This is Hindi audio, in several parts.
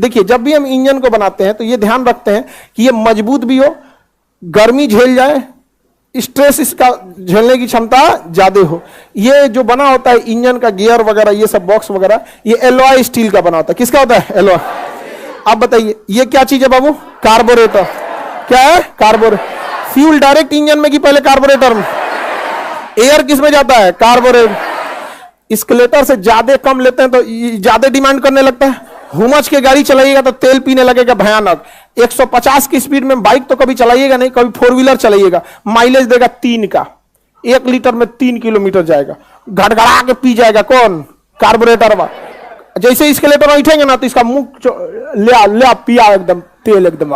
देखिए जब भी हम इंजन को बनाते हैं तो ये ध्यान रखते हैं कि ये मजबूत भी हो, गर्मी झेल जाए, स्ट्रेस इसका झेलने की क्षमता ज्यादा हो। ये जो बना होता है इंजन का गियर वगैरह, ये सब बॉक्स वगैरह, ये एलॉय स्टील का बना होता है। किसका होता है? एलॉय। अब बताइए ये क्या चीज है बाबू? कार्बोरेटर। क्या है? कार्बोरेटर। फ्यूल डायरेक्ट इंजन में कि पहले कार्बोरेटर में? एयर किस में जाता है? कार्बोरेटर। स्केलेटर से ज्यादा कम लेते हैं तो ज्यादा डिमांड करने लगता है। हुमच के गाड़ी चलाइएगा तो तेल पीने लगेगा भयानक। 150 की स्पीड में बाइक तो कभी चलाइएगा नहीं, कभी फोर व्हीलर चलाइएगा, माइलेज देगा 3 का, 1 लीटर में 3 किलोमीटर जाएगा, घड़घड़ा के पी जाएगा। कौन? कार्बोरेटर बा। जैसे स्केलेटर उठेंगे ना तो इसका मुंह ले पिया एकदम तेल एकदम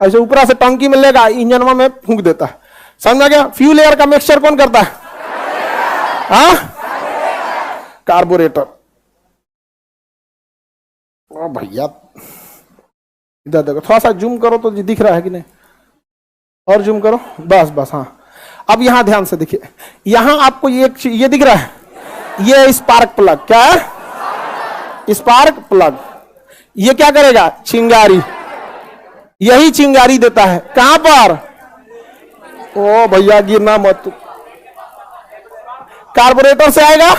ऐसे ऊपरा से टंकी में लेगा, इंजन में फूंक देता है। समझ गया? फ्यूल एयर का मिक्सचर कौन करता है? हाँ, कार्बोरेटर। ओ भैया इधर देखो, थोड़ा सा जूम करो तो दिख रहा है कि नहीं? और जूम करो, बस बस। हाँ, अब यहां ध्यान से देखिए, यहां आपको ये दिख रहा है, ये स्पार्क प्लग। क्या है? Spark plug. ये क्या करेगा? चिंगारी। यही चिंगारी देता है। कहां पर? ओ भैया गिरना मत। कार्बोरेटर से आएगा।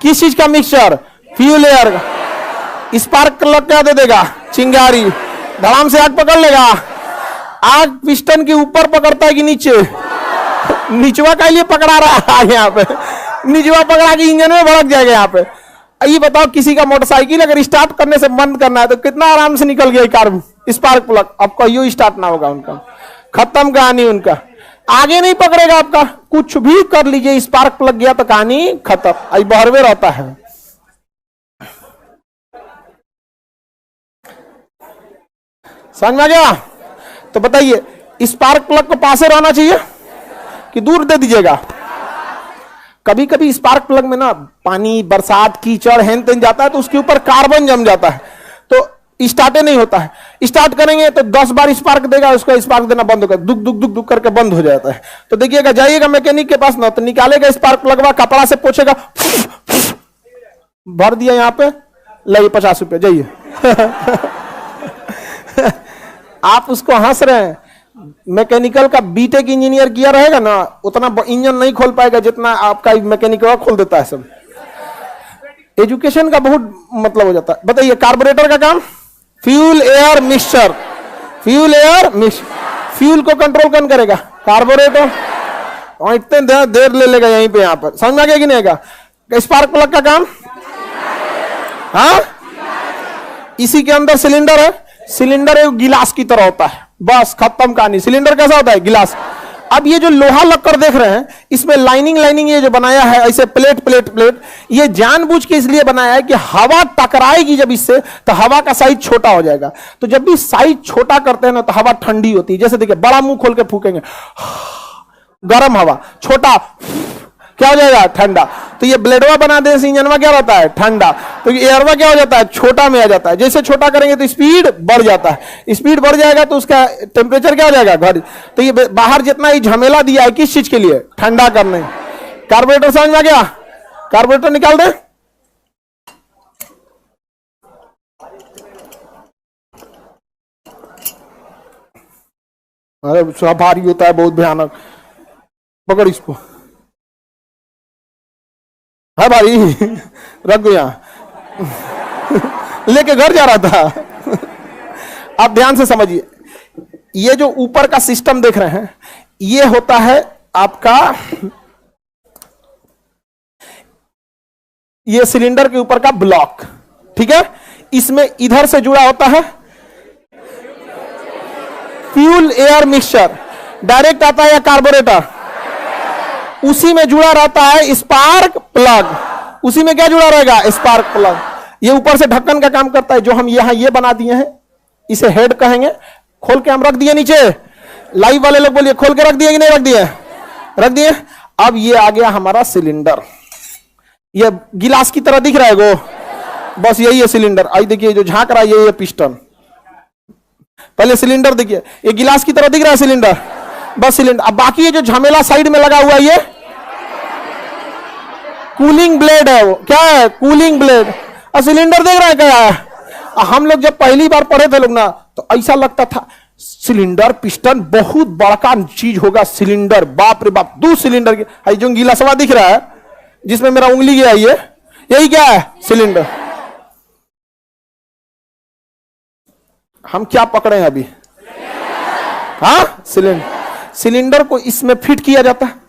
किस चीज का मिक्सचर? फ्यूल एयर का। स्पार्क प्लग क्या दे देगा? चिंगारी। धड़ाम से आग पकड़ लेगा। आग पिस्टन के ऊपर पकड़ता है कि नीचे? निचवा का लिए पकड़ा रहा है यहाँ पे, निचवा पकड़ा के इंजन में भड़क जाएगा यहाँ पे। ये बताओ किसी का मोटरसाइकिल अगर स्टार्ट करने से बंद करना है तो कितना आराम से निकल गया कार्ब स्पार्क प्लग। अब कहियो स्टार्ट ना होगा उनका, खत्म कहानी उनका। आगे नहीं पकड़ेगा आपका, कुछ भी कर लीजिए, स्पार्क प्लग गया तो कहानी खत्म। आई बहरवे रहता है। समझ में आ गया? तो बताइए स्पार्क प्लग को पास रहना चाहिए कि दूर दे दीजिएगा? कभी कभी स्पार्क प्लग में ना पानी, बरसात, कीचड़ हेन तेन जाता है तो उसके ऊपर कार्बन जम जाता है तो स्टार्ट नहीं होता है। स्टार्ट करेंगे तो 10 बार स्पार्क देगा, उसका स्पार्क देना बंद होगा, दुक दुक दुक दुक करके बंद हो जाता है। तो देखिएगा, जाइएगा मैकेनिक के पास ना तो निकालेगा स्पार्क प्लग, कपड़ा से पोछेगा, भर दिया यहाँ पे, लाइए 50 रुपये, जाइए। आप उसको हंस रहे हैं। मैकेनिकल का बीटेक इंजीनियर किया रहेगा ना, उतना इंजन नहीं खोल पाएगा जितना आपका मैकेनिकल खोल देता है। सब एजुकेशन का बहुत मतलब हो जाता है। बताइए कार्बोरेटर का काम? Fuel air mixture. Fuel air mix. Fuel को कंट्रोल कौन करेगा? कार्बोरेटर। और इतने देर ले लेगा यहीं पे, यहाँ पर। समझ में आ गया कि नहीं आएगा? स्पार्क प्लग का काम? हाँ, इसी के अंदर सिलेंडर है। सिलेंडर एक गिलास की तरह होता है, बस खत्म कहानी। सिलेंडर कैसा होता है? गिलास। अब ये जो लोहा लक्कर देख रहे हैं, इसमें लाइनिंग ये जो बनाया है ऐसे प्लेट, ये जानबूझ के इसलिए बनाया है कि हवा टकराएगी जब इससे तो हवा का साइज छोटा हो जाएगा। तो जब भी साइज छोटा करते हैं ना तो हवा ठंडी होती है। जैसे देखिए, बड़ा मुंह खोल के फूकेंगे, गर्म हवा, छोटा क्या हो जाएगा? ठंडा। तो ये ब्लेडवा बना दे, इंजनवा क्या रहता है? ठंडा। तो ये एयरवा क्या हो जाता है? छोटा में आ जाता है। जैसे छोटा करेंगे तो स्पीड बढ़ जाता है, स्पीड बढ़ जाएगा तो उसका टेम्परेचर क्या हो जाएगा? घट। तो ये बाहर जितना ही झमेला दिया है किस चीज के लिए? ठंडा करने। कार्बोरेटर समझ में आ गया? कार्बोरेटर निकाल दे। अरे सब भारी होता है, बहुत भयानक। पकड़ इसको। है भाई, रख दो यहां। लेके घर जा रहा था। आप ध्यान से समझिए, ये जो ऊपर का सिस्टम देख रहे हैं, ये होता है आपका, ये सिलेंडर के ऊपर का ब्लॉक। ठीक है, इसमें इधर से जुड़ा होता है फ्यूल एयर मिक्सचर। डायरेक्ट आता है या कार्बोरेटर? उसी में जुड़ा रहता है स्पार्क प्लग। उसी में क्या जुड़ा रहेगा? Spark plug. ये ऊपर से ढक्कन का काम करता है, जो हम यहां ये बना दिए हैं, इसे हेड कहेंगे। खोल के हम रख दिए नीचे। लाइव वाले लोग बोलिए, खोल के रख दिए कि नहीं रख दिए? रख दिए। अब ये आ गया हमारा सिलेंडर। ये गिलास की तरह दिख रहा है वो, बस यही है सिलेंडर। आई देखिए जो झांक रहा है ये पिस्टन। पहले सिलेंडर देखिए, ये गिलास की तरह दिख रहा है सिलेंडर, बस सिलेंडर। अब बाकी ये जो झमेला साइड में लगा हुआ है ये कूलिंग ब्लेड है। वो क्या है? Cooling blade. सिलेंडर देख रहे हैं क्या? हम लोग जब पहली बार पढ़े थे लोग ना, तो ऐसा लगता था सिलेंडर पिस्टन बहुत बड़का चीज होगा, सिलेंडर बाप रे बाप, 2 सिलेंडर के। जो गिलासवा दिख रहा है जिसमें मेरा उंगली गया, ये यही क्या है? सिलेंडर। हम क्या पकड़े हैं अभी? हाँ, सिलेंडर को इसमें फिट किया जाता है।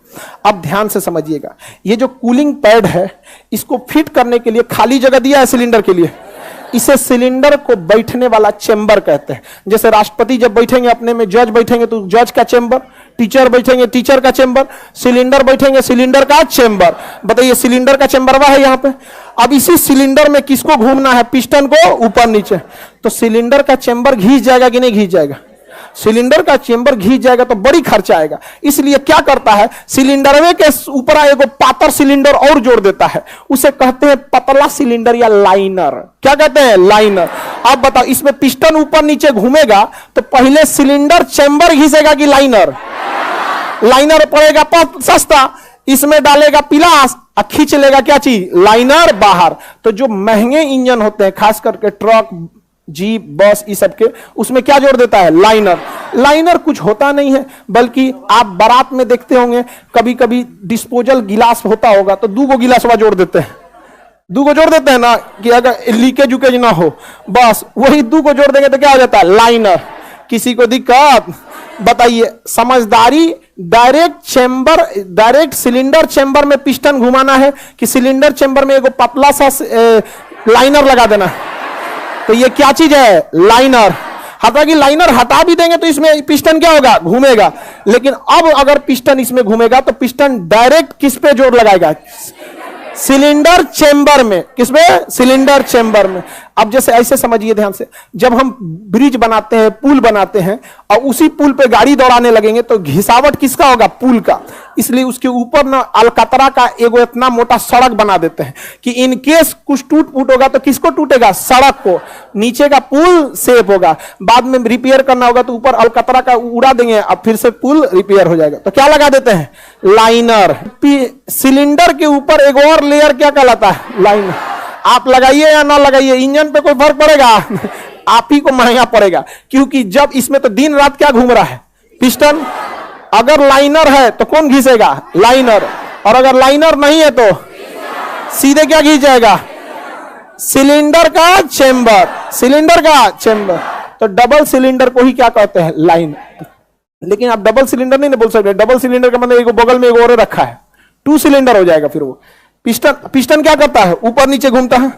अब ध्यान से समझिएगा, ये जो कूलिंग पैड है, इसको फिट करने के लिए खाली जगह दिया है सिलेंडर के लिए। इसे सिलेंडर को बैठने वाला चेंबर कहते हैं। जैसे राष्ट्रपति जब बैठेंगे अपने में, जज बैठेंगे तो जज का चेंबर, टीचर बैठेंगे टीचर का चेंबर, सिलेंडर बैठेंगे सिलेंडर का चेंबर। बताइए, सिलेंडर का चेंबर वह है यहाँ पे। अब इसी सिलेंडर में किसको घूमना है? पिस्टन को ऊपर नीचे। तो सिलेंडर का चेंबर घिस जाएगा कि नहीं घिस जाएगा? सिलेंडर का चेंबर घिस जाएगा तो बड़ी खर्चा आएगा। इसलिए क्या करता है, सिलेंडर में के ऊपर एक पातर सिलेंडर और जोड़ देता है, उसे कहते हैं पतला सिलेंडर या लाइनर। क्या कहते हैं? लाइनर। अब बताओ, इसमें पिस्टन ऊपर नीचे घूमेगा तो पहले सिलेंडर चेंबर घिसेगा कि लाइनर? लाइनर पड़ेगा सस्ता, इसमें डालेगा पिलास और खींच लेगा क्या चीज? लाइनर बाहर। तो जो महंगे इंजन होते हैं, खास करके ट्रक, जीप, बस, इस सब के, उसमें क्या जोड़ देता है? लाइनर। लाइनर कुछ होता नहीं है, बल्कि आप बारात में देखते होंगे कभी कभी डिस्पोजल गिलास होता होगा तो 2 गिलासवा जोड़ देते हैं, 2 जोड़ देते हैं ना, कि अगर लीकेज उकेज ना हो, बस वही 2 जोड़ देंगे तो क्या हो जाता है? लाइनर। किसी को दिक्कत? बताइए, समझदारी डायरेक्ट सिलेंडर चेंबर में पिस्टन घुमाना है कि सिलेंडर चेंबर में एक पतला सा लाइनर लगा देना है? तो ये क्या चीज है? लाइनर। हालांकि लाइनर हटा भी देंगे तो इसमें पिस्टन क्या होगा? घूमेगा। लेकिन अब अगर पिस्टन इसमें घूमेगा तो पिस्टन डायरेक्ट किस पे जोर लगाएगा? सिलेंडर चेंबर में। किसमें? सिलेंडर चेंबर में। अब जैसे ऐसे समझिए ध्यान से, जब हम ब्रिज बनाते हैं, पुल बनाते हैं, और उसी पुल पे गाड़ी दौड़ाने लगेंगे तो घिसावट किसका होगा? पुल का। इसलिए उसके ऊपर ना अलकतरा का एगो इतना मोटा सड़क बना देते हैं कि इन केस कुछ टूट फूट होगा तो किसको टूटेगा? सड़क को। नीचे का पुल सेफ होगा, बाद में रिपेयर करना होगा तो ऊपर अलकतरा का उड़ा देंगे, अब फिर से पुल रिपेयर हो जाएगा। तो क्या लगा देते हैं? लाइनर। सिलेंडर के ऊपर एक और लेयर क्या कहलाता है? लाइनर। आप लगाइए या ना लगाइए, इंजन पे कोई फर्क पड़ेगा? आप ही को महंगा पड़ेगा, क्योंकि जब इसमें तो दिन रात क्या घूम रहा है? पिस्टन। अगर लाइनर है तो कौन घिसेगा? लाइनर। और अगर लाइनर नहीं है तो सीधे क्या घिस जाएगा? सिलेंडर का चेंबर। सिलेंडर का चेंबर। तो डबल सिलेंडर को ही क्या कहते हैं? लाइनर। लेकिन आप डबल सिलेंडर नहीं बोल सकते। डबल सिलेंडर का मतलब एक बगल में एक और रखा है, 2 सिलेंडर हो जाएगा। फिर वो पिस्टन क्या करता है? ऊपर नीचे घूमता है।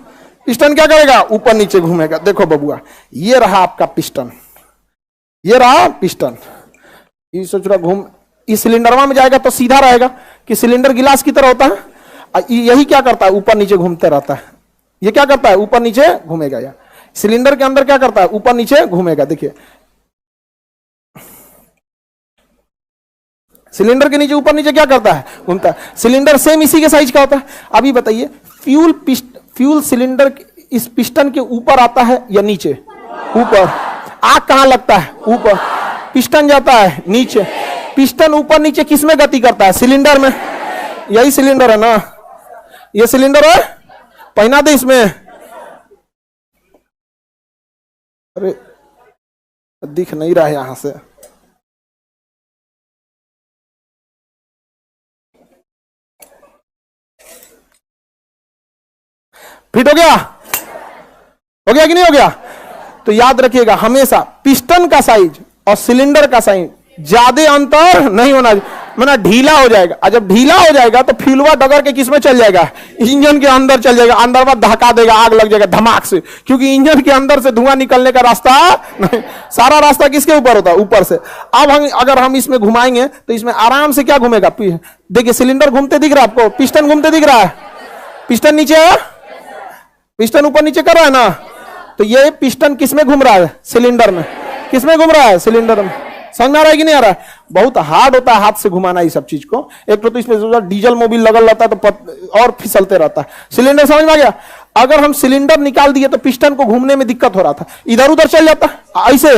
पिस्टन क्या करेगा? ऊपर नीचे घूमेगा। देखो बबुआ, ये रहा आपका पिस्टन, ये रहा पिस्टन। ये सोच रहा घूम, इस सिलेंडरवा में जाएगा तो सीधा रहेगा कि सिलेंडर गिलास की तरह होता है। यही क्या करता है? ऊपर नीचे घूमते रहता है। ये क्या करता है? ऊपर नीचे घूमेगा। या सिलेंडर के अंदर क्या करता है? ऊपर नीचे घूमेगा। देखिए, सिलेंडर के नीचे ऊपर नीचे क्या करता है? घूमता है। सिलेंडर सेम इसी के साइज का होता है। अभी बताइए, फ्यूल सिलेंडर इस पिस्टन के ऊपर आता है या नीचे? ऊपर। आग कहां लगता है? ऊपर। पिस्टन जाता है नीचे। पिस्टन ऊपर नीचे किस में गति करता है? सिलेंडर में। यही सिलेंडर है ना? ये सिलेंडर है, पहना दे इसमें। अरे दिख नहीं रहा है यहां से। फिट हो गया? हो गया कि नहीं हो गया? तो याद रखिएगा, हमेशा पिस्टन का साइज और सिलेंडर का साइज ज्यादा अंतर नहीं होना, माना ढीला हो जाएगा। और जब ढीला हो जाएगा तो फ्यूलवा डगर के किसमें चल जाएगा? इंजन के अंदर चल जाएगा। अंदर बात धक्का देगा, आग लग जाएगा धमाक से, क्योंकि इंजन के अंदर से धुआं निकलने का रास्ता नहीं, सारा रास्ता किसके ऊपर होता है? ऊपर से। अब अगर हम इसमें घुमाएंगे तो इसमें आराम से क्या घूमेगा? देखिए, सिलेंडर घूमते दिख रहा है आपको, पिस्टन घूमते दिख रहा है। पिस्टन नीचे है, पिस्टन ऊपर नीचे कर रहा है ना? तो ये पिस्टन किसमें घूम रहा है? सिलेंडर में। किसमें घूम रहा है? सिलेंडर में। समझ में आ रहा है कि नहीं आ रहा है? बहुत हार्ड होता है हाथ से घुमाना ये सब चीज को। एक तो इसमें डीजल मोबिल लगल रहता है तो और फिसलते रहता है। सिलेंडर समझ में आ गया? अगर हम सिलेंडर निकाल दिए तो पिस्टन को घूमने में दिक्कत हो रहा था, इधर उधर चल जाता ऐसे।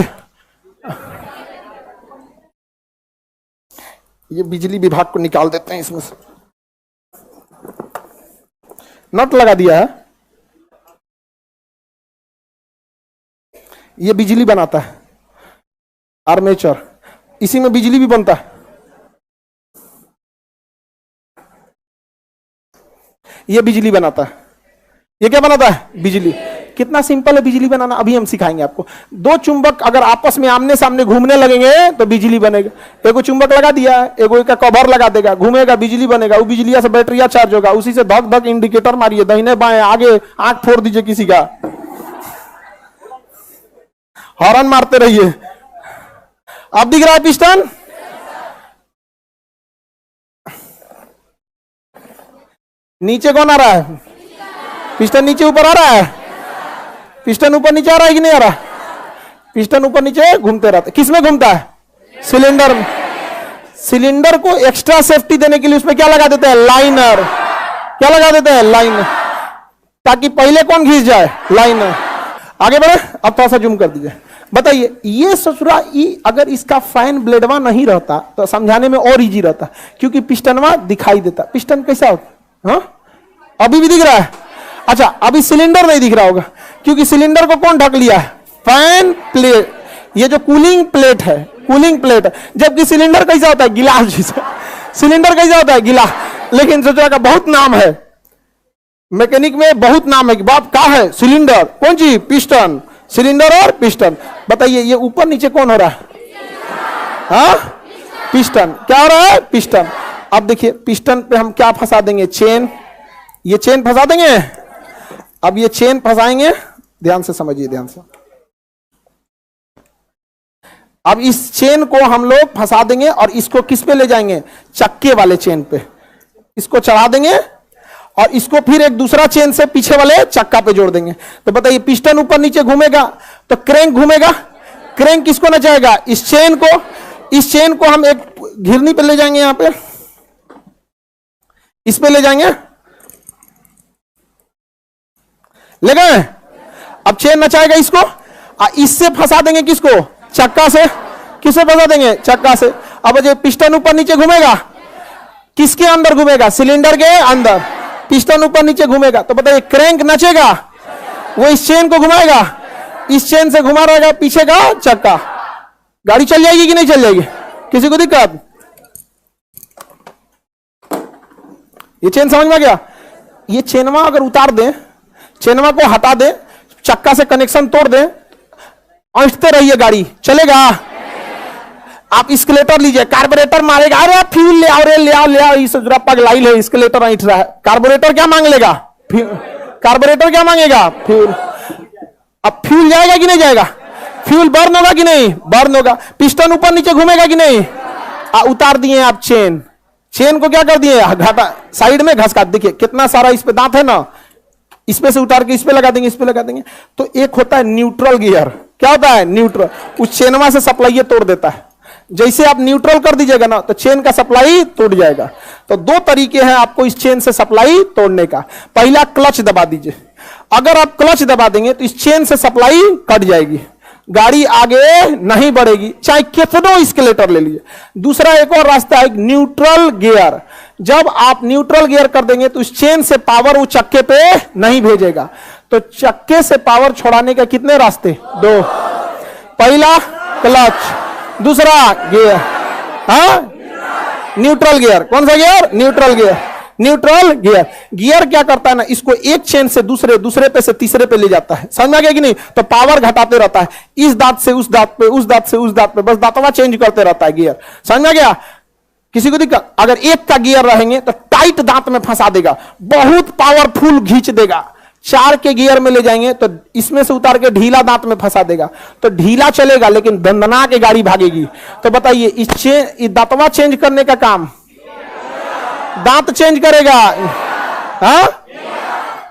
ये बिजली विभाग को निकाल देते हैं, इसमें से नट लगा दिया है। ये बिजली बनाता है, आर्मेचर, इसी में बिजली भी बनता है। ये बिजली बनाता है। ये क्या बनाता है? बिजली। कितना सिंपल है बिजली बनाना, अभी हम सिखाएंगे आपको। दो चुंबक अगर आपस में आमने सामने घूमने लगेंगे तो बिजली बनेगा। एगो चुंबक लगा दिया है, एगो का कवर लगा देगा, घूमेगा, बिजली बनेगा। वो बिजलिया से बैटरिया चार्ज होगा, उसी से धक धक इंडिकेटर मारिए, दाहिने बाएं आगे, आंख फोड़ दीजिए किसी का, हॉर्न मारते रहिए। अब दिख रहा है पिस्टन? नीचे कौन आ रहा है? पिस्टन नीचे ऊपर आ रहा है? पिस्टन ऊपर नीचे आ रहा है कि नहीं आ रहा? पिस्टन ऊपर नीचे घूमते रहता है। किसमें घूमता है? सिलेंडर में। सिलेंडर को एक्स्ट्रा सेफ्टी देने के लिए उसमें क्या लगा देते हैं? लाइनर। क्या लगा देते हैं? लाइनर, ताकि पहले कौन घिस जाए? लाइनर। आगे बढ़े, अब थोड़ा सा जूम कर दीजिए। बताइए, ये ससुरा अगर इसका फैन ब्लेडवा नहीं रहता तो समझाने में और इजी रहता, क्योंकि पिस्टनवा दिखाई देता। पिस्टन कैसा होता? हाँ, अभी भी दिख रहा है। अच्छा, अभी सिलेंडर नहीं दिख रहा होगा, क्योंकि सिलेंडर को कौन ढक लिया है? Fan plate. ये जो कूलिंग प्लेट है, कूलिंग प्लेट है। जबकि सिलेंडर कैसा होता है? गिलास जैसा। सिलेंडर कैसा होता है? गिलास। लेकिन सोचा का बहुत नाम है, मैकेनिक में बहुत नाम है कि बाप का है सिलेंडर। कौन सी? पिस्टन। सिलेंडर और पिस्टन। बताइए, ये ऊपर नीचे कौन हो रहा है? हाँ, पिस्टन। क्या हो रहा है? पिस्टन। अब देखिए, पिस्टन पे हम क्या फंसा देंगे? चेन। ये चेन फंसा देंगे। अब ये चेन फंसाएंगे, ध्यान से समझिए, ध्यान से। अब इस चेन को हम लोग फंसा देंगे और इसको किस पे ले जाएंगे? चक्के वाले चेन पे। इसको चढ़ा देंगे और इसको फिर एक दूसरा चेन से पीछे वाले चक्का पे जोड़ देंगे। तो बताइए, पिस्टन ऊपर नीचे घूमेगा तो क्रैंक घूमेगा। क्रैंक किसको नचाएगा? इस चेन को। इस चेन को हम एक घिरनी पे ले जाएंगे, यहां पे इस पे ले जाएंगे, ले गए। अब चेन नचाएगा इसको, इससे फंसा देंगे किसको? चक्का से। किससे फंसा देंगे? चक्का से। अब ये पिस्टन ऊपर नीचे घूमेगा, किसके अंदर घूमेगा? सिलेंडर के अंदर। पिस्टन ऊपर नीचे घूमेगा तो बताइए, क्रैंक नचेगा, वो इस चेन को घुमाएगा, इस चेन से घुमा रहेगा पीछे का चक्का। गाड़ी चल जाएगी कि नहीं चल जाएगी? किसी को दिक्कत? ये चेन समझ में गया? ये चेनवा अगर उतार दें, चेनवा को हटा दें, चक्का से कनेक्शन तोड़ दें, ऐंठते रहिए, गाड़ी चलेगा? आप स्केलेटर लीजिए, कार्बोरेटर मारेगा, अरे फ्यूल ले आओ, रे ले आओ, ले आओ, इस पगलाई है, स्केलेटर ऐंठ रहा है। कार्बोरेटर क्या मांग लेगा? कार्बोरेटर क्या मांगेगा? फ्यूल। अब फ्यूल जाएगा कि नहीं जाएगा? फ्यूल बर्न होगा कि नहीं? बर्न होगा। पिस्टन ऊपर नीचे घूमेगा कि नहीं? उतार दिए आप चेन। चेन को क्या कर दिए? घाटा साइड में घसका। देखिए कितना सारा इस पे दांत है ना, इस पे से उतार के इस पे लगा देंगे, इस पे लगा देंगे। तो एक होता है न्यूट्रल गियर। क्या होता है? न्यूट्रल। उस चेनवा से सप्लाई तोड़ देता है। जैसे आप न्यूट्रल कर दीजिएगा ना तो चेन का सप्लाई टूट जाएगा। तो दो तरीके हैं आपको इस चेन से सप्लाई तोड़ने का। पहला, क्लच दबा दीजिए। अगर आप क्लच दबा देंगे तो इस चेन से सप्लाई कट जाएगी, गाड़ी आगे नहीं बढ़ेगी, चाहे कितनों स्केलेटर ले लीजिए। दूसरा एक और रास्ता है, न्यूट्रल गियर। जब आप न्यूट्रल गियर कर देंगे तो इस चेन से पावर वो चक्के पे नहीं भेजेगा। तो चक्के से पावर छोड़ाने के कितने रास्ते? दो। पहला क्लच, दूसरा गियर। हाँ, न्यूट्रल गियर। कौन सा gear? Neutral gear. Neutral gear. Gear क्या करता है ना, इसको एक चेन से दूसरे, दूसरे पे से तीसरे पे ले जाता है। समझ में आ गया कि नहीं? तो पावर घटाते रहता है, इस दांत से उस दांत पे, उस दांत से उस दांत पे, बस दांतवा चेंज करते रहता है गियर। समझ में आ गया? किसी को दिक्कत? अगर एक का गियर रहेंगे तो टाइट दांत में फंसा देगा, बहुत पावरफुल खींच देगा। चार के गियर में ले जाएंगे तो इसमें से उतार के ढीला दांत में फंसा देगा, तो ढीला चलेगा लेकिन दंदना के गाड़ी भागेगी। तो बताइए, इस दांतवा चेंज करने का काम दांत चेंज करेगा। हाँ,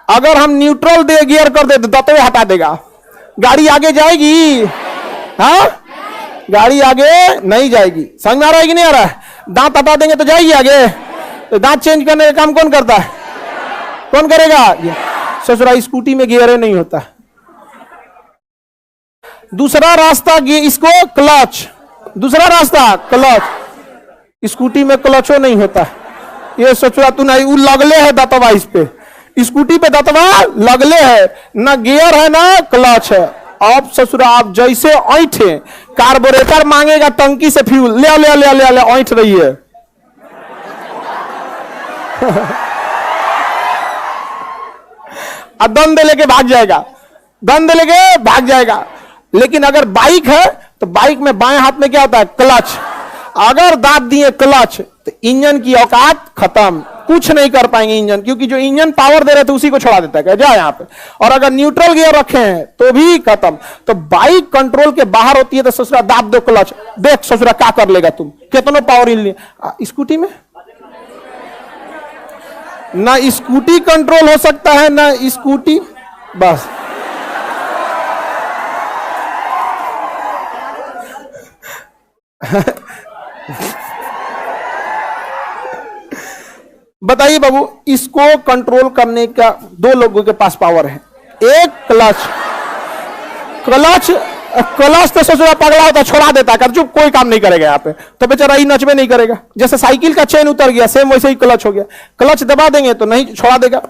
अगर हम न्यूट्रल दे गियर कर दे तो दांतवे हटा देगा, गाड़ी आगे जाएगी? हाँ, गाड़ी आगे नहीं जाएगी। समझ में आ रहा है कि नहीं आ रहा है? दांत हटा देंगे तो जाएगी आगे। तो दांत चेंज करने का काम कौन करता है? कौन करेगा? ससुरा स्कूटी में गियर नहीं होता। दूसरा रास्ता इसको क्लच। दूसरा रास्ता क्लच। स्कूटी में क्लचो नहीं होता। ये ससुरा तू नहीं, वो लगले है दांतवा, इस पे स्कूटी पे दांतवा लगले है, ना गियर है ना क्लच है। अब ससुरा आप जैसे ऐठे, कार्बोरेटर मांगेगा टंकी से फ्यूल, ले ले ले ले ले ऐठ रही है। दम दे लेके भाग जाएगा, दम दे लेके भाग जाएगा। लेकिन अगर बाइक है तो बाइक में बाएं हाथ में क्या होता है? क्लच। अगर दाब दिए क्लच तो इंजन की औकात खत्म, कुछ नहीं कर पाएंगे इंजन, क्योंकि जो इंजन पावर दे रहे थे उसी को छोड़ा देता है, जा यहाँ पे। और अगर न्यूट्रल गियर रखे हैं तो भी खत्म। तो बाइक कंट्रोल के बाहर होती है तो ससुरा दाब दो क्लच, देख ससुरा क्या कर लेगा तुम, कितना पावर इन लिए। स्कूटी में ना स्कूटी कंट्रोल हो सकता है ना स्कूटी, बस बताइए बाबू, इसको कंट्रोल करने का दो लोगों के पास पावर है। एक क्लच, क्लच क्लच तो ससुरा पगला होता, छोड़ा देता कर, जो कोई काम नहीं करेगा यहाँ पे, तो बेचारा ही नचबे नहीं करेगा। जैसे साइकिल का चेन उतर गया, सेम वैसे ही क्लच हो गया। क्लच दबा देंगे तो नहीं छोड़ा देगा।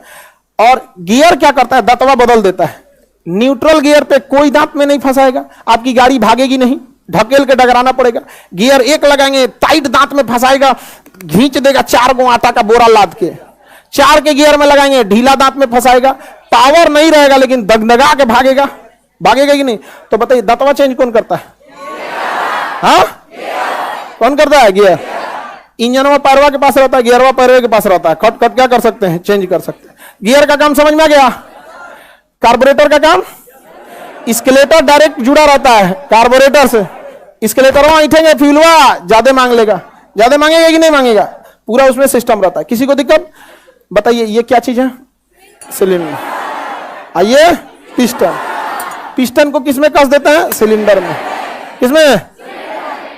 और गियर क्या करता है? दांतवा बदल देता है। न्यूट्रल गियर पे कोई दांत में नहीं फंसाएगा, आपकी गाड़ी भागेगी नहीं, ढकेल के डगराना पड़ेगा। गियर एक लगाएंगे, टाइट दांत में फंसाएगा, घींच देगा 4 गो आटा का बोरा लाद के। 4 के गियर में लगाएंगे, ढीला दांत में फंसाएगा, पावर नहीं रहेगा लेकिन दगदगा के भागेगा, भागेगा कि नहीं? तो बताइए दांतवा चेंज कौन करता है? हाँ, कौन करता है? गियर। इंजनवा पैरवा के पास रहता है, गियरवा पैरवे के पास रहता है। कट कट क्या कर सकते हैं? चेंज कर सकते हैं। गियर का काम समझ में आ गया। कार्बोरेटर का काम, स्केलेटर डायरेक्ट जुड़ा रहता है कार्बोरेटर से। स्केलेटर ऐठेंगे, फ्यूलवा ज्यादा मांग लेगा, ज्यादा मांगेगा कि नहीं मांगेगा, पूरा उसमें सिस्टम रहता है। किसी को दिक्कत? बताइए ये क्या चीज है? सिलेंडर। आइए पिस्टन, पिस्टन को किसमें कस देते हैं? सिलेंडर में। किसमें?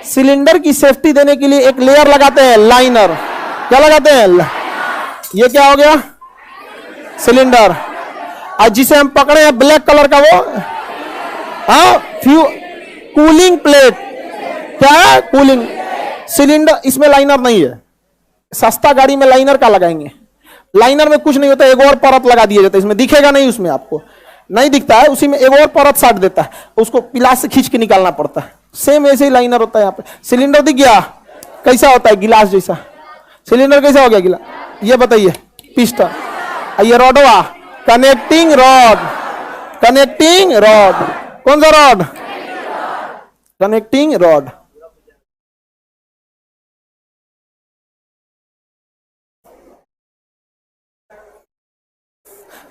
सिलेंडर की सेफ्टी देने के लिए एक लेयर लगाते हैं, लाइनर। क्या लगाते हैं? ये क्या हो गया? सिलेंडर। आज जिसे हम पकड़े हैं ब्लैक कलर का, वो कूलिंग प्लेट। क्या है? Cooling cylinder. इसमें लाइनर नहीं है। सस्ता गाड़ी में लाइनर का लगाएंगे? लाइनर में कुछ नहीं होता, एक और परत लगा दिया जाता है, इसमें दिखेगा नहीं, उसमें आपको नहीं दिखता है, उसी में एक और परत साट देता है, उसको पिलास से खींच के निकालना पड़ता है। सेम ऐसे ही लाइनर होता है यहाँ पे। सिलेंडर दिख गया कैसा होता है? गिलास जैसा। सिलेंडर कैसा हो गया? गिलास। ये बताइए पिस्टन। ये रॉडवा, कनेक्टिंग रॉड। कनेक्टिंग रॉड कौन सा रॉड? Connecting rod.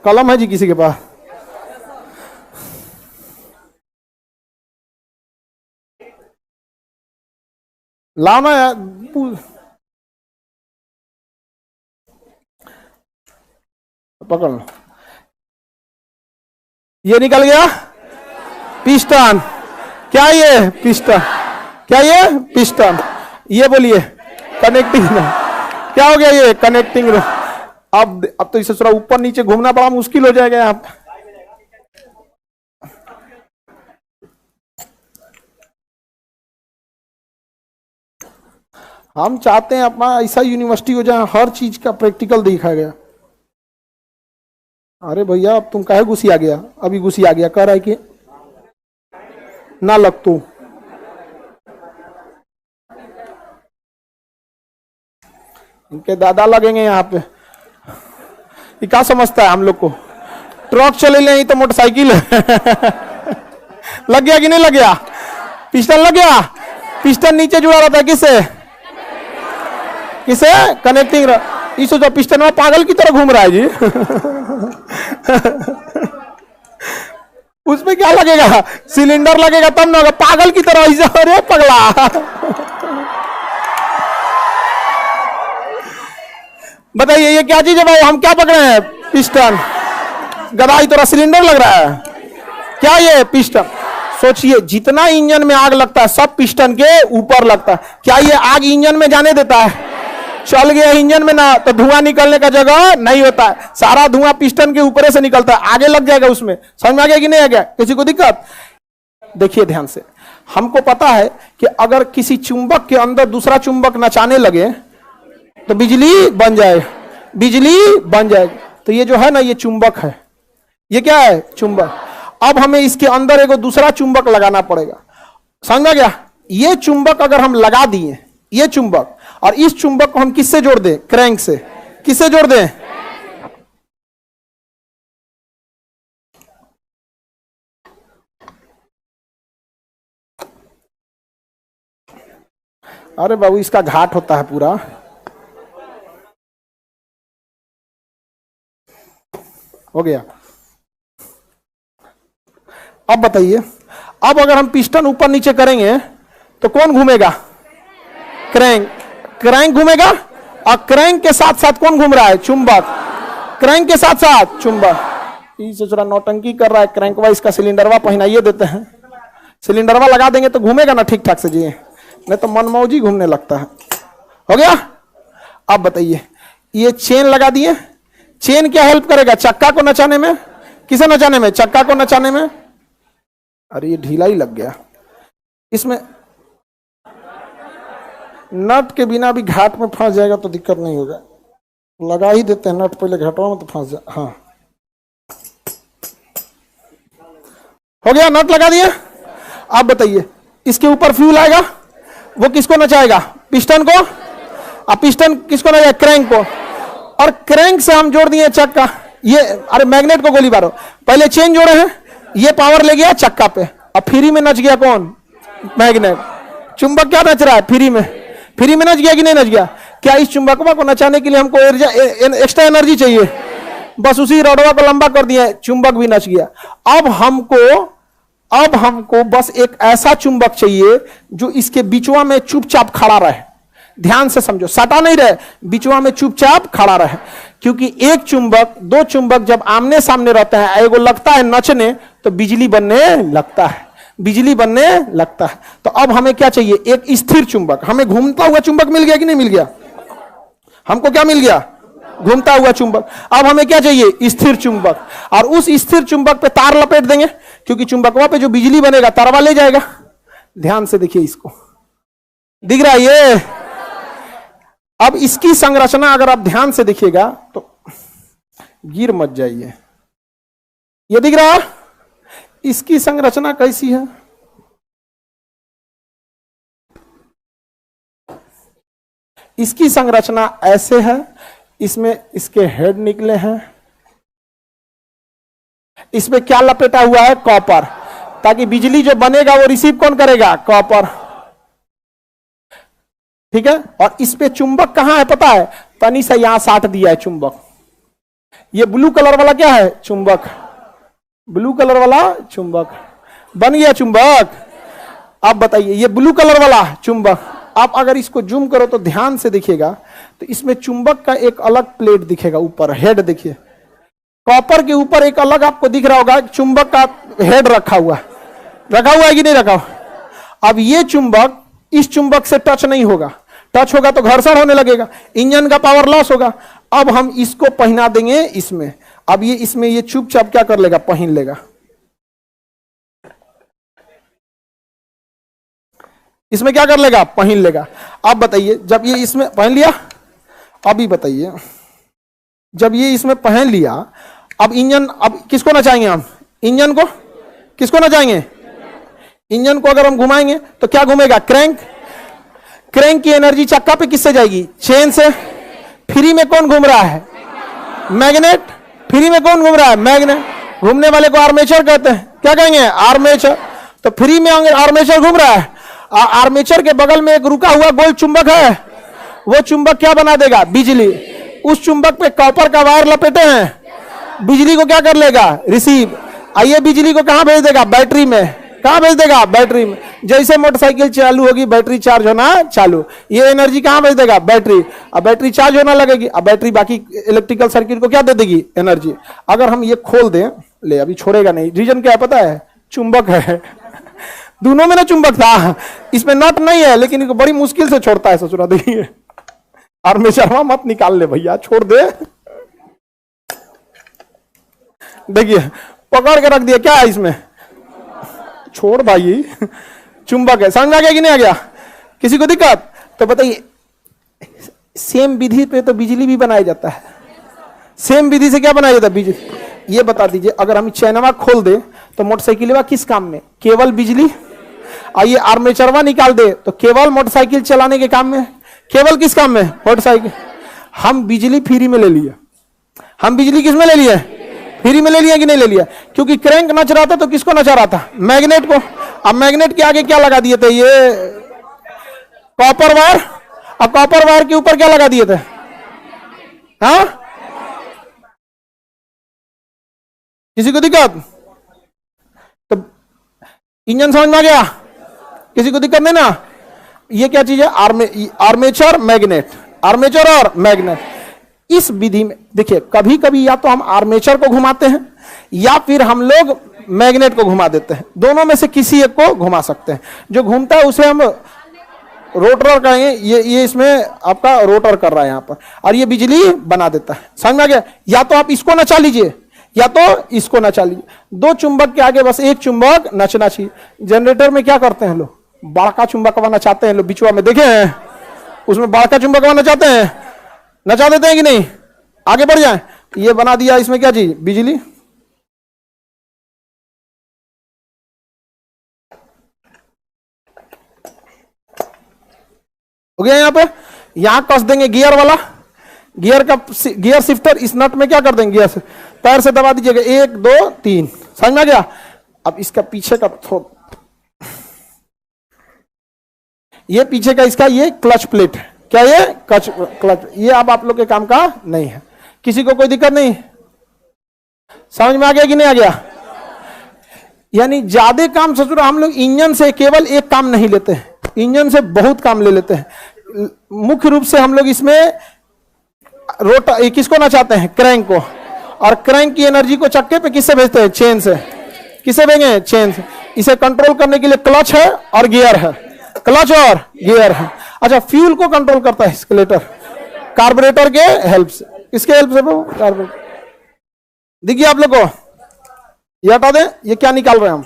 कलम है जी किसी के पास? लाना है, पकड़ लो। ये निकल गया पिस्टन। क्या ये? पिस्टन। क्या ये? पिस्टन। ये बोलिए कनेक्टिंग। क्या हो गया ये? कनेक्टिंग। अब तो इसे थोड़ा ऊपर नीचे घूमना बड़ा मुश्किल हो जाएगा यहाँ पे। हम चाहते हैं अपना ऐसा यूनिवर्सिटी हो जाए हर चीज का प्रैक्टिकल दिखाया गया। अरे भैया अब तुम काहे घुसी आ गया? अभी घुसी आ गया, कह रहा है कि ना लग तू। इनके दादा लगेंगे यहाँ पे। ये क्या समझता है हम लोग को? ट्रक चले ले तो मोटरसाइकिल है। लग गया कि नहीं लग गया? पिस्टन लग गया। पिस्टन नीचे जुड़ा रहता है किससे? किसे? कनेक्टिंग। इस जो पिस्टन में पागल की तरह घूम रहा है जी। उसमें क्या लगेगा? सिलेंडर लगेगा तब ना होगा, पागल की तरह ऐसे। अरे पगला। बताइए ये क्या चीज है भाई? हम क्या पकड़े हैं? पिस्टन। गदाई तरह सिलेंडर लग रहा है। क्या ये? पिस्टन। सोचिए जितना इंजन में आग लगता है सब पिस्टन के ऊपर लगता है। क्या ये आग इंजन में जाने देता है? चल गया इंजन में ना तो धुआं निकलने का जगह नहीं होता है, सारा धुआं पिस्टन के ऊपर से निकलता है, आगे लग जाएगा उसमें। समझ में आ गया कि नहीं आ गया? किसी को दिक्कत? देखिए ध्यान से, हमको पता है कि अगर किसी चुंबक के अंदर दूसरा चुंबक नचाने लगे तो बिजली बन जाएगा, बिजली बन जाएगी। तो ये जो है ना, ये चुंबक है। ये क्या है? चुंबक। अब हमें इसके अंदर एक दूसरा चुंबक लगाना पड़ेगा। समझ गया? ये चुंबक अगर हम लगा दिए, ये चुंबक, और इस चुंबक को हम किससे जोड़ दें? क्रैंक से। किससे जोड़ दें? अरे बाबू इसका घाट होता है पूरा। हो गया। अब बताइए, अब अगर हम पिस्टन ऊपर नीचे करेंगे तो कौन घूमेगा? क्रैंक। क्रैंक घूमेगा, और क्रैंक के साथ साथ कौन घूम रहा है? चुंबक। क्रैंक के साथ साथ चुंबक। इसे थोड़ा नौटंकी कर रहा है क्रैंक वाइज का सिलेंडरवा पहनाइए देते हैं। सिलेंडरवा लगा देंगे तो घूमेगा ना ठीक ठाक से जी, नहीं तो मनमौजी घूमने लगता है। हो गया? अब बताइए, ये चेन लगा दिए। चेन क्या हेल्प करेगा? चक्का को नचाने में। किसे नचाने में? चक्का को नचाने में। अरे ये ढीला ही लग गया। इसमें नट के बिना भी घाट में फंस जाएगा तो दिक्कत नहीं होगा। लगा ही देते हैं नट पहले घाटों में तो फंस जाए। हाँ हो गया, नट लगा दिए। अब बताइए, इसके ऊपर फ्यूल आएगा, वो किसको नचाएगा? पिस्टन को। अब पिस्टन किसको नचाएगा? क्रैंक को। और क्रैंक से हम जोड़ दिए चक्का। ये अरे मैग्नेट को गोली मारो। पहले चेन जोड़े हैं, ये पावर ले गया चक्का पे, अब फ्री में नच गया कौन? मैग्नेट। चुंबक क्या नच रहा है? फ्री में। फ्री में नच गया कि नहीं नच गया? क्या इस चुंबकवा को नचाने के लिए हमको एक्स्ट्रा एनर्जी चाहिए? बस उसी रॉडवा को लंबा कर दिया, चुंबक भी नच गया। अब हमको बस एक ऐसा चुंबक चाहिए जो इसके बीचवा में चुपचाप खड़ा रहे। ध्यान से समझो, सटा नहीं रहे, बीचवा में चुपचाप खड़ा रहे। क्योंकि एक चुंबक, दो चुंबक जब आमने सामने रहते हैं, एगो लगता है नचने तो बिजली बनने लगता है। बिजली बनने लगता है। तो अब हमें क्या चाहिए? एक स्थिर चुंबक। हमें घूमता हुआ चुंबक मिल गया कि नहीं मिल गया? हमको क्या मिल गया? घूमता हुआ चुंबक। अब हमें क्या चाहिए? स्थिर चुंबक। और उस स्थिर चुंबक पे तार लपेट देंगे, क्योंकि चुंबकवा पे जो बिजली बनेगा तारवा ले जाएगा। ध्यान से देखिए, इसको दिख रहा है ये? अब इसकी संरचना अगर आप ध्यान से देखिएगा तो गिर मत जाइए। ये दिख रहा? इसकी संरचना कैसी है? इसकी संरचना ऐसे है। इसमें इसके हेड निकले हैं। इसमें क्या लपेटा हुआ है? कॉपर। ताकि बिजली जो बनेगा वो रिसीव कौन करेगा? कॉपर। ठीक है। और इस पे चुंबक कहां है पता है? तनी से यहां साट दिया है चुंबक। ये ब्लू कलर वाला क्या है? चुंबक। ब्लू कलर वाला चुंबक बन गया चुंबक। अब बताइए, ये ब्लू कलर वाला चुंबक, आप अगर इसको जूम करो तो ध्यान से देखिएगा तो इसमें चुंबक का एक अलग प्लेट दिखेगा ऊपर। हेड देखिए, कॉपर के ऊपर एक अलग आपको दिख रहा होगा चुंबक का हेड रखा हुआ है कि नहीं रखा हुआ? अब ये चुंबक इस चुंबक से टच नहीं होगा। टच होगा तो घर्षण होने लगेगा, इंजन का पावर लॉस होगा। अब हम इसको पहना देंगे इसमें। अब ये इसमें ये चुपचाप क्या कर लेगा? पहन लेगा। इसमें क्या कर लेगा? पहन लेगा। अब बताइए, जब ये इसमें पहन लिया, अभी बताइए, जब ये इसमें पहन लिया, अब इंजन, अब किसको नचाएंगे हम? इंजन को। किसको नचाएंगे? इंजन को। अगर हम घुमाएंगे तो क्या घूमेगा? क्रैंक। क्रैंक की एनर्जी चक्का पे किससे जाएगी? चेन से। फ्री में कौन घूम रहा है? मैग्नेट। फ्री में कौन घूम रहा है? मैग्नेट। घूमने वाले को आर्मेचर कहते हैं। क्या कहेंगे? आर्मेचर। तो फ्री में आर्मेचर घूम रहा है। आर्मेचर के बगल में एक रुका हुआ गोल चुंबक है, वो चुंबक क्या बना देगा? बिजली। उस चुंबक पे कॉपर का वायर लपेटे हैं, बिजली को क्या कर लेगा? रिसीव। आइए, बिजली को कहां भेज देगा? बैटरी में। कहां भेज देगा? बैटरी में। जैसे मोटरसाइकिल चालू होगी, बैटरी चार्ज होना चालू, ये एनर्जी कहां भेज देगा? बैटरी। अब बैटरी चार्ज होना लगेगी, अब बैटरी बाकी इलेक्ट्रिकल सर्किट को क्या दे देगी? एनर्जी। अगर हम ये खोल दें, ले अभी छोड़ेगा नहीं। रीजन क्या है पता है? चुंबक है। दोनों में ना चुंबक था, इसमें नट नहीं है, लेकिन इनको बड़ी मुश्किल से छोड़ता है ससुरा। देखिए, आर्मेचर मत निकाल ले भैया, छोड़ दे। देखिए, पकड़ के रख दिया। क्या है इसमें? छोड़ भाई, चुंबक है। समझ आ गया कि नहीं आ गया? किसी को दिक्कत? तो बताइए, सेम विधि पे तो बिजली भी बनाया जाता है। सेम विधि से क्या बनाया जाता है? बिजली। ये बता दीजिए, अगर हम चैनवा खोल दे तो मोटरसाइकिल किस काम में? केवल बिजली। आइए आर्मेचरवा निकाल दे तो केवल मोटरसाइकिल चलाने के काम में। केवल किस काम में? मोटरसाइकिल। हम बिजली फ्री में ले लिया। हम बिजली किस में ले लिए? फ्री में ले लिया कि नहीं ले लिया? क्योंकि क्रैंक नच रहा था तो किसको नचा रहा था? मैग्नेट को। अब मैग्नेट के आगे क्या लगा दिए थे? ये कॉपर वायर। अब कॉपर वायर के ऊपर क्या लगा दिए थे? हाँ, किसी को दिक्कत? तो इंजन समझ में आ गया? किसी को दिक्कत नहीं ना? ये क्या चीज है? Armature magnet. आर्मेचर और मैग्नेट। इस विधि में देखिए, कभी कभी या तो हम आर्मेचर को घुमाते हैं या फिर हम लोग मैग्नेट को घुमा देते हैं। दोनों में से किसी एक को घुमा सकते हैं। जो घूमता है उसे हम रोटर कहेंगे। ये इसमें आपका रोटर कर रहा है यहां पर, और ये बिजली बना देता है। समझ में आ गया? या तो आप इसको नचा लीजिए या तो इसको नचा लीजिए। दो चुंबक के आगे बस एक चुंबक नचना चाहिए। जनरेटर में क्या करते हैं लोग? बड़का चुंबक नचाते हैं लोग, बिचवा में देखे हैं, उसमें बड़का चुंबक नचाते हैं, नचा देते हैं कि नहीं? आगे बढ़ जाए। ये बना दिया इसमें क्या चीज? बिजली। हो गया। यहां पे यहां कस देंगे गियर वाला, गियर का गियर शिफ्टर। इस नट में क्या कर देंगे? गियर से पैर से दबा दीजिएगा। 1 2 3। समझ में आ गया? अब इसका पीछे का ये पीछे का इसका ये क्लच प्लेट है। क्या ये? क्लच। ये अब आप लोग के काम का नहीं है। किसी को कोई दिक्कत नहीं? समझ में आ गया कि नहीं आ गया? यानी ज्यादा काम ससुर हम लोग इंजन से केवल एक काम नहीं लेते हैं, इंजन से बहुत काम ले लेते हैं। मुख्य रूप से हम लोग इसमें रोटर किसको नचाते हैं? क्रैंक को। और क्रैंक की एनर्जी को चक्के पे किससे भेजते हैं? चेन से। किससे भेजेंगे? चेन से। इसे कंट्रोल करने के लिए क्लच है और गियर है। क्लच और गियर है। अच्छा, फ्यूल को कंट्रोल करता है स्केलेटर कार्बोरेटर के हेल्प से। किसके हेल्प से? कार्बोरेटर। देखिए आप लोग को ये हटा दें। ये क्या निकाल रहे हैं हम?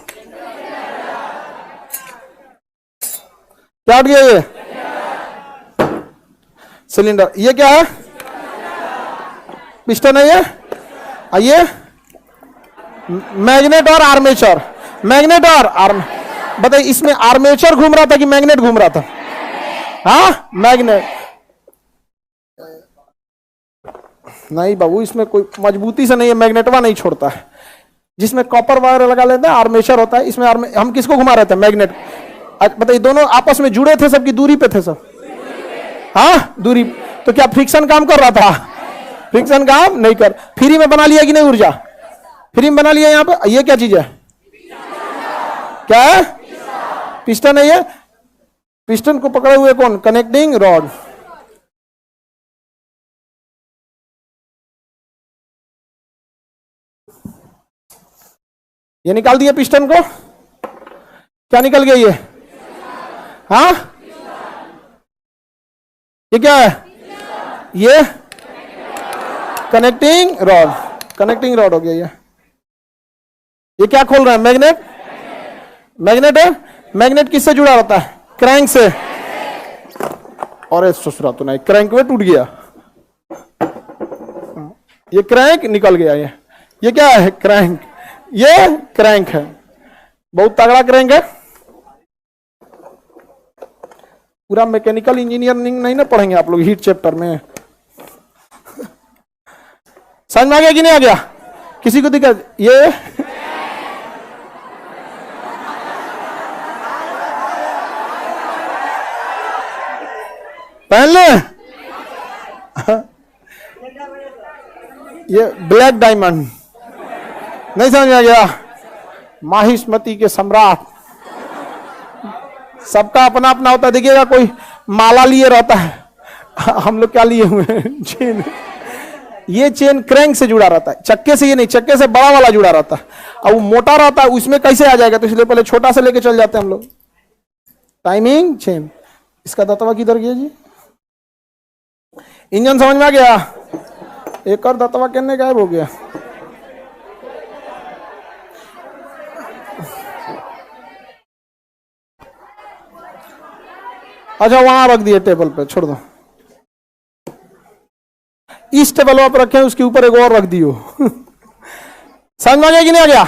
क्या हट गया? ये सिलेंडर। ये क्या है? पिस्टन है ये। आइए मैग्नेट और आर्मेचर। मैग्नेट और आर्म। बताइए इसमें आर्मेचर घूम रहा था कि मैग्नेट घूम रहा था? हाँ, मैग्नेट। नहीं बाबू, इसमें कोई मजबूती से नहीं है, मैग्नेटवा नहीं छोड़ता है। जिसमें कॉपर वायर लगा लेते हैं आर्मेचर होता है, इसमें हम किसको घुमा रहे थे? मैग्नेट। बताइए दोनों आपस में जुड़े थे, सबकी दूरी पे थे सब। हाँ, दूरी। तो क्या फ्रिक्शन काम कर रहा था? फ्रिक्शन काम नहीं कर। फ्री में बना लिया कि नहीं? ऊर्जा फ्री में बना लिया। यहां पे ये क्या चीज है? क्या है? पिस्टन है। ये पिस्टन को पकड़े हुए कौन? Connecting rod. ये निकाल दिया पिस्टन को। क्या निकल गया ये? हाँ, ये क्या है? ये कनेक्टिंग रॉड। कनेक्टिंग रॉड हो गया ये क्या खोल रहा है? मैग्नेट। मैग्नेट है। मैग्नेट किससे जुड़ा रहता है? क्रैंक से। और ससुरा तो नहीं, क्रैंक में टूट गया। ये क्रैंक निकल गया। ये क्या है? क्रैंक। ये क्रैंक है, बहुत तगड़ा क्रैंक है। पूरा मैकेनिकल इंजीनियरिंग नहीं ना पढ़ेंगे आप लोग हीट चैप्टर में? समझ में आ गया कि नहीं आ गया? किसी को दिक्कत? ये पहन ले। ये ब्लैक डायमंड नहीं समझ में आ गया? माहिष्मती के सम्राट। सबका अपना अपना होता है। देखिएगा कोई माला लिए रहता है, हम लोग क्या लिए हुए हैं? चेन। ये चेन क्रैंक से जुड़ा रहता है, चक्के से। ये नहीं, चक्के से बड़ा वाला जुड़ा रहता है। अब वो मोटा रहता है, उसमें कैसे आ जाएगा? तो इसलिए पहले छोटा से लेके चल जाते हैं हम लोग। Timing chain. इसका दतवा किधर गया जी? इंजन समझ में आ गया? एक और दतवा कहने गायब हो गया। अच्छा, वहां रख दिए टेबल पे, छोड़ दो। इस टेबल पर रखे, उसके ऊपर एक और रख दियो। समझ में आ गया कि नहीं आ गया?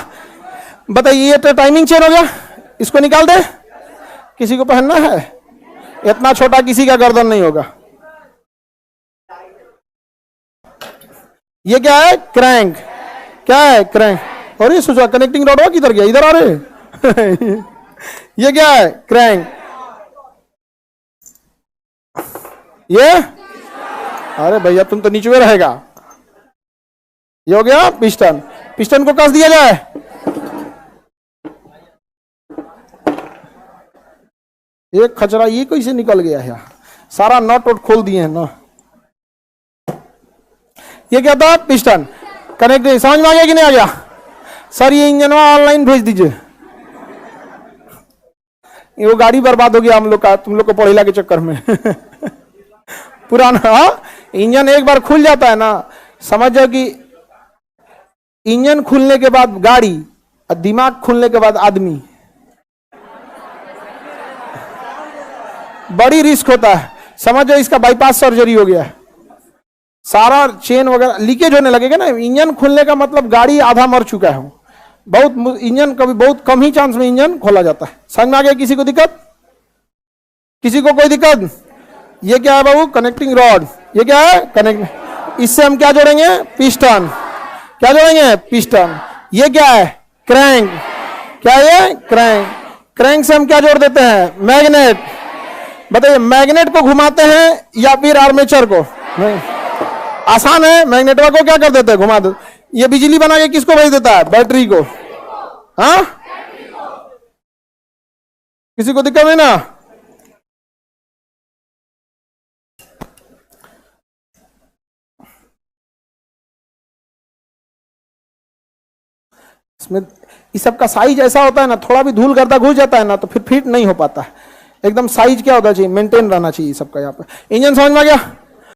बताइए, ये तो टाइमिंग चेन हो गया, इसको निकाल दे। किसी को पहनना है? इतना छोटा किसी का गर्दन नहीं होगा। ये क्या है? क्रैंक। क्या है? क्रैंक। और ये सोचा कनेक्टिंग रॉड किधर गया? इधर आ रहे। ये क्या है? क्रैंक। ये अरे भैया तुम तो नीचे में रहेगा। ये हो गया पिस्टन। पिस्टन को कस दिया जाए। एक खचरा ये कैसे निकल गया है? सारा नट वट खोल दिए हैं ना। ये क्या था? पिस्टन। कनेक्ट समझ में आ गया कि नहीं आ गया? सर ये इंजन ऑनलाइन भेज दीजिए। वो गाड़ी बर्बाद हो गया हम लोग का, तुम लोग को पढ़ेला के चक्कर में। पुराना इंजन एक बार खुल जाता है ना, समझ जाओ कि इंजन खुलने के बाद गाड़ी और दिमाग खुलने के बाद आदमी, बड़ी रिस्क होता है। समझ जाओ इसका बाईपास सर्जरी हो गया है, सारा चेन वगैरह लीकेज होने लगेगा ना। इंजन खुलने का मतलब गाड़ी आधा मर चुका है। बहुत इंजन कभी बहुत कम ही चांस में इंजन खोला जाता है। समझ में आ गया? किसी को दिक्कत? किसी को कोई दिक्कत? ये क्या है बाबू? Connecting rod. ये क्या है? कनेक्ट। इससे हम क्या जोड़ेंगे? पिस्टन। क्या जोड़ेंगे? पिस्टन। ये क्या है? क्रैंक। क्या ये? क्रैंक। क्रैंक से हम क्या जोड़ देते हैं? मैग्नेट। बताइए, मैग्नेट को घुमाते हैं या फिर आर्मेचर को? नहीं, आसान है। मैग्नेटवा को क्या कर देते हैं? घुमा दो। ये बिजली बना के किसको भेज देता है? बैटरी को। हाँ, किसी को दिक्कत है ना? इसमें इस सब का साइज ऐसा होता है ना, थोड़ा भी धूल गर्दा घुस जाता है ना तो फिर फिट नहीं हो पाता है। एकदम साइज क्या होता चाहिए? मेंटेन रहना चाहिए सबका। यहाँ पे इंजन समझ में आ गया?